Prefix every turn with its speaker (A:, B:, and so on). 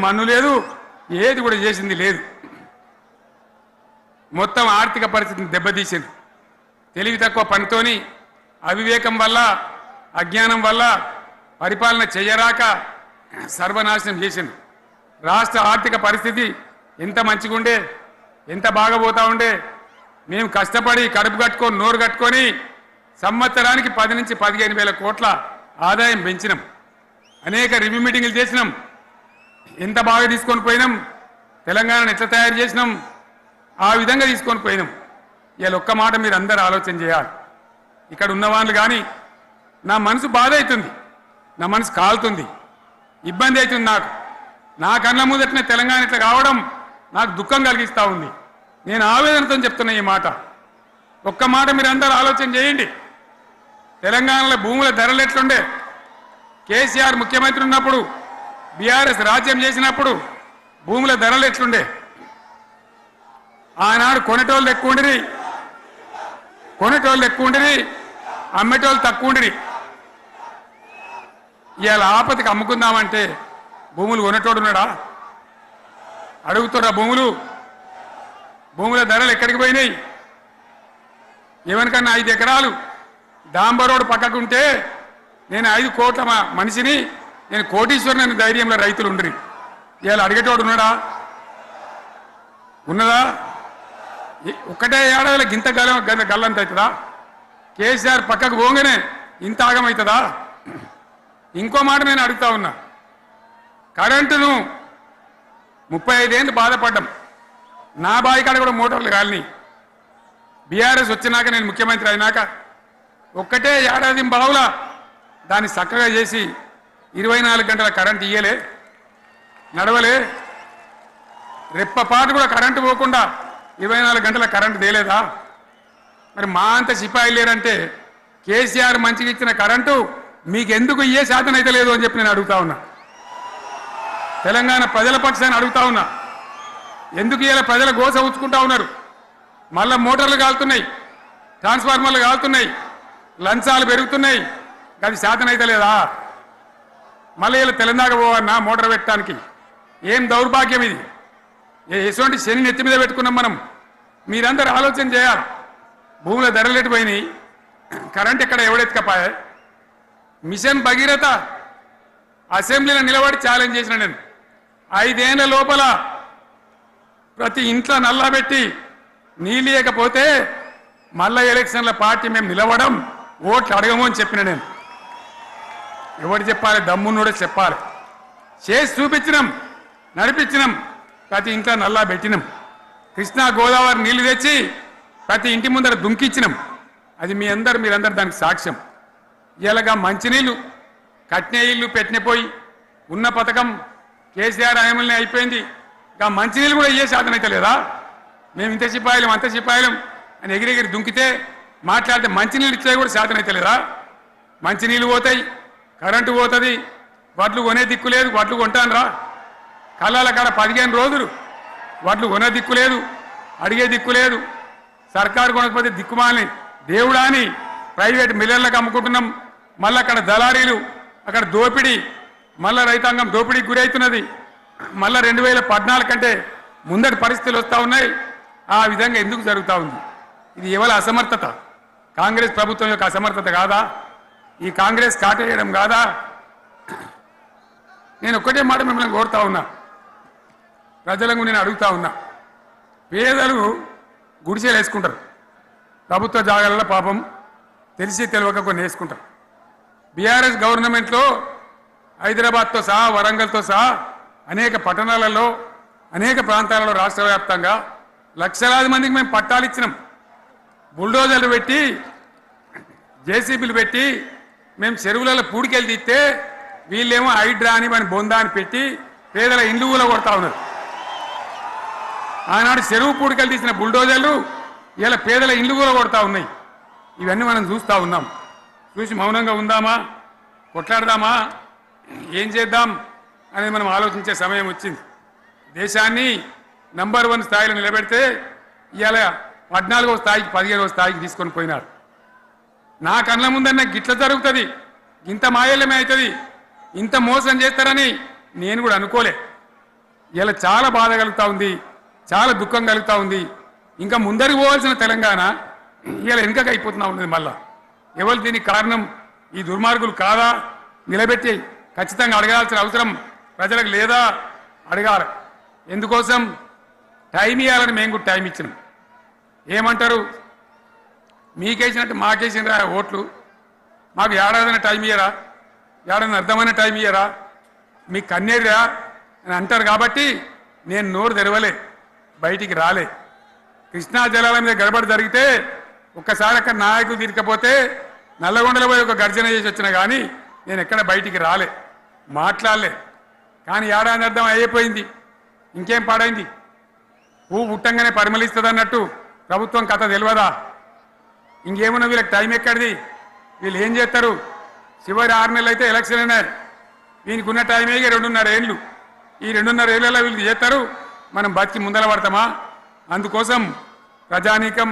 A: మన్ను లేదు, ఏది కూడా చేసింది లేదు. మొత్తం ఆర్థిక పరిస్థితిని దెబ్బతీసింది. తెలివి తక్కువ పనితోని, అవివేకం వల్ల, అజ్ఞానం వల్ల పరిపాలన చేయరాక సర్వనాశనం చేసింది. రాష్ట్ర ఆర్థిక పరిస్థితి ఎంత మంచిగుండే, ఎంత బాగా పోతా ఉండే. మేము కష్టపడి కడుపు కట్టుకొని నోరు కట్టుకొని సంవత్సరానికి 10 నుంచి 15 వేల కోట్ల ఆదాయం పెంచినాం. అనేక రివ్యూ మీటింగులు చేసినాం. ఎంత బాగా తీసుకొని పోయినాం, తెలంగాణను ఎట్లా తయారు చేసినాం, ఆ విధంగా తీసుకొని పోయినాం. ఇవాళ ఒక్క మాట మీరు అందరూ ఆలోచన చేయాలి. ఇక్కడ ఉన్న వాళ్ళు కానీ నా మనసు బాధ అవుతుంది, నా మనసు కాలుతుంది, ఇబ్బంది అవుతుంది. నా కళ్ళ ముందటనే తెలంగాణ ఇట్లా కావడం నాకు దుఃఖం కలిగిస్తూ ఉంది. నేను ఆవేదనతో చెప్తున్నా ఈ మాట. ఒక్క మాట మీరు అందరూ ఆలోచన చేయండి. తెలంగాణలో భూముల ధరలు ఎట్లుండే, కేసీఆర్ ముఖ్యమంత్రి ఉన్నప్పుడు, బీఆర్ఎస్ రాజ్యం చేసినప్పుడు భూముల ధరలు ఎట్లుండే. ఆనాడు కొనేటోళ్ళు ఎక్కువ ఉండిరి, అమ్మేటోళ్ళు తక్కువ ఉండిరి. ఇవాళ ఆపతికి అమ్ముకుందామంటే భూములు కొనేటోడు ఉన్నాడా? అడుగుతున్నా భూముల ధరలు ఎక్కడికి పోయినాయి? ఎవరికన్నా 5 ఎకరాలు డాంబరోడ్ పక్కకుంటే నేను 5 కోట్ల మనిషిని, నేను కోటీశ్వరుని అనే ధైర్యంలో రైతులు ఉండరు. ఇవాళ అడిగేటోడు ఉన్నాడా? ఉన్నదా? ఒక్కటే ఏడాదిలో గింత గల్లంత అవుతుందా? కేసీఆర్ పక్కకు పోగానే ఇంత ఆగమవుతుందా? ఇంకో మాట నేను అడుగుతా ఉన్నా. కరెంటును 35 ఏళ్ళు బాధపడ్డాం. నా బావి కాడ కూడా మోటార్లు కాలినాయి. బీఆర్ఎస్ వచ్చినాక, నేను ముఖ్యమంత్రి అయినాక ఒక్కటే ఏడాది బావులా దాన్ని చక్కగా చేసి 24 గంటల కరెంటు ఇయ్యలే, నడవలే. రెప్పపాటు కూడా కరెంటు పోకుండా 24 గంటల కరెంటు తేలేదా? మరి మా అంత సిపాయి లేరంటే కేసీఆర్ మంచిగా ఇచ్చిన కరెంటు మీకెందుకు ఇయ్యే శాతం అయితే లేదు అని చెప్పి నేను అడుగుతా ఉన్నా. తెలంగాణ ప్రజల పక్షాన్ని అడుగుతా ఉన్నా. ఎందుకు ఇలా ప్రజల గోస ఉంచుకుంటా ఉన్నారు? మళ్ళా మోటార్లు కాలుతున్నాయి, ట్రాన్స్ఫార్మర్లు కాలుతున్నాయి, లంచాలు పెరుగుతున్నాయి. అది శాతం అయితే లేదా? మళ్ళీ ఇలా తెలంగాణ పోవన్నా మోటార్ పెట్టడానికి? ఏం దౌర్భాగ్యం ఇది! ఎటువంటి శని నెత్తి మీద పెట్టుకున్నాం మనం. మీరందరూ ఆలోచన చేయాలి. భూముల ధరలు ఎటుపోయినాయి, కరెంట్ ఎక్కడ ఎవడెత్తుకపోయా? మిషన్ భగీరథ అసెంబ్లీలో నిలబడి ఛాలెంజ్ చేసిన నేను. 5 ఏళ్ల లోపల ప్రతి ఇంట్లో నల్లా పెట్టి నీళ్ళు ఇవ్వకపోతే మళ్ళా ఎలక్షన్ల పార్టీ మేము నిలవడం, ఓట్లు అడగము అని చెప్పిన నేను. ఎవరు చెప్పాలి? దమ్మున్నోడే చెప్పాలి. చేసి చూపించినాం, నడిపించినాం. ప్రతి ఇంట్లో నల్లా పెట్టినాం. కృష్ణా గోదావరి నీళ్లు తెచ్చి ప్రతి ఇంటి ముందర దుంకిచ్చినాం. అది మీరందరూ దానికి సాక్ష్యం. ఇలాగా మంచినీళ్ళు కట్నే ఇల్లు పెట్టినపోయి ఉన్న పథకం కేసీఆర్ హయాంలోనే అయిపోయింది. ఇంకా మంచినీళ్ళు కూడా ఇయ్యే శాతం అయితే లేదా? మేము ఇంత సిపాయిలం అంత సిపాయిలం అని ఎగిరెగిరి దుంకితే మాట్లాడితే మంచినీళ్ళు ఇచ్చే కూడా శాతం అయితే లేదా? మంచినీళ్ళు పోతాయి, కరెంటు పోతుంది, వడ్లు కొనే దిక్కు లేదు. వడ్లు కొంటాను రా, కళ్ళాల కాడ 15 రోజులు వడ్లు కొనే దిక్కు లేదు, అడిగే దిక్కు లేదు. సర్కారు కొనకపోతే దిక్కుమాలని దేవుడా అని ప్రైవేట్ మిల్లర్లకు అమ్ముకుంటున్నాం. మళ్ళీ అక్కడ దళారీలు, అక్కడ దోపిడీ, మళ్ళీ రైతాంగం దోపిడీకి గురవుతున్నది. మళ్ళీ 2014 కంటే ముందటి పరిస్థితులు వస్తూ ఉన్నాయి. ఆ విధంగా ఎందుకు జరుగుతూ ఉంది? ఇది ఎవరి అసమర్థత? కాంగ్రెస్ ప్రభుత్వం యొక్క అసమర్థత కాదా? ఈ కాంగ్రెస్ కాటేయడం కాదా? నేను ఒక్కటే మాట మిమ్మల్ని కోరుతా ఉన్నా, ప్రజలకు నేను అడుగుతా ఉన్నా. పేదలు గుడిసెలు వేసుకుంటారు, ప్రభుత్వ జాగాలలో పాపం తెలిసి తెలియక కొన్ని వేసుకుంటారు. బీఆర్ఎస్ గవర్నమెంట్లో హైదరాబాద్తో సహా, వరంగల్తో సహా అనేక పట్టణాలలో, అనేక ప్రాంతాలలో రాష్ట్ర వ్యాప్తంగా లక్షలాది మందికి మేము పట్టాలు ఇచ్చినాం. బుల్డోజర్లు పెట్టి, జేసీబీలు పెట్టి మేము చెరువులలో పూడికెళ్ళి తీస్తే వీళ్ళేమో హైడ్రా అని మన బొందా అని పెట్టి పేదల ఇండ్లు కూడా కొడతా ఉన్నారు. ఆనాడు చెరువు పూడికెళ్ళి తీసిన బుల్డోజర్లు ఇలా పేదల ఇండ్లు కూడా కొడతా ఉన్నాయి. ఇవన్నీ మనం చూస్తూ ఉన్నాం. చూసి మౌనంగా ఉందామా, కొట్లాడదామా, ఏం చేద్దాం అనేది మనం ఆలోచించే సమయం వచ్చింది. దేశాన్ని నంబర్ 1 స్థాయిలో నిలబెడితే ఇవాళ 14వ స్థాయికి 15వ స్థాయికి తీసుకొని పోయినారు. నా కళ్ళ ముందన్న గిట్ల జరుగుతుంది, ఇంత మాయల్యమే అవుతుంది, ఇంత మోసం చేస్తారని నేను కూడా అనుకోలే. ఇలా చాలా బాధ కలుగుతూ ఉంది, చాలా దుఃఖం కలుగుతూ ఉంది. ఇంకా ముందరికి పోవాల్సిన తెలంగాణ ఇలా వెనుకకి అయిపోతున్నా ఉన్నది. మళ్ళా ఎవరు దీనికి కారణం? ఈ దుర్మార్గులు కాదా? నిలబెట్టి ఖచ్చితంగా అడగాల్సిన అవసరం ప్రజలకు లేదా? అడగాలి. ఎందుకోసం? టైం ఇవ్వాలని మేము కూడా టైం ఇచ్చినాం. ఏమంటారు? మీకేసినట్టు మాకేసినరా ఓట్లు, మాకు ఏడాదిన టైం ఇయ్యరా, ఏడాదిన అర్థమైన టైం ఇయ్యరా, మీకు కన్నేదిరా అని అంటారు. కాబట్టి నేను నోరు తెరవలే, బయటికి రాలే. కృష్ణా జలాల మీద గడబడి జరిగితే ఒక్కసారి అక్కడ నాయకులు తీరికపోతే నల్లగొండలో పోయి ఒక గర్జన చేసి వచ్చినా కానీ నేను ఎక్కడ బయటికి రాలే, మాట్లాడలే. కానీ ఏడాది అర్థం అయిపోయింది, ఇంకేం పాడైంది? పువ్వు పుట్టంగానే పరిమళిస్తుంది అన్నట్టు ప్రభుత్వం కథ తెలియదా? ఇంకేమన్నా వీళ్ళకి టైం ఎక్కడిది? వీళ్ళు ఏం చేస్తారు? చివరి 6 నెలలు అయితే ఎలక్షన్ అయినాయి. వీనికి ఉన్న టైం 2.5 ఏళ్ళు. ఈ 2.5 ఏళ్ళలో వీళ్ళు చేస్తారు, మనం బతికి ముందర పడతామా? అందుకోసం ప్రజానీకం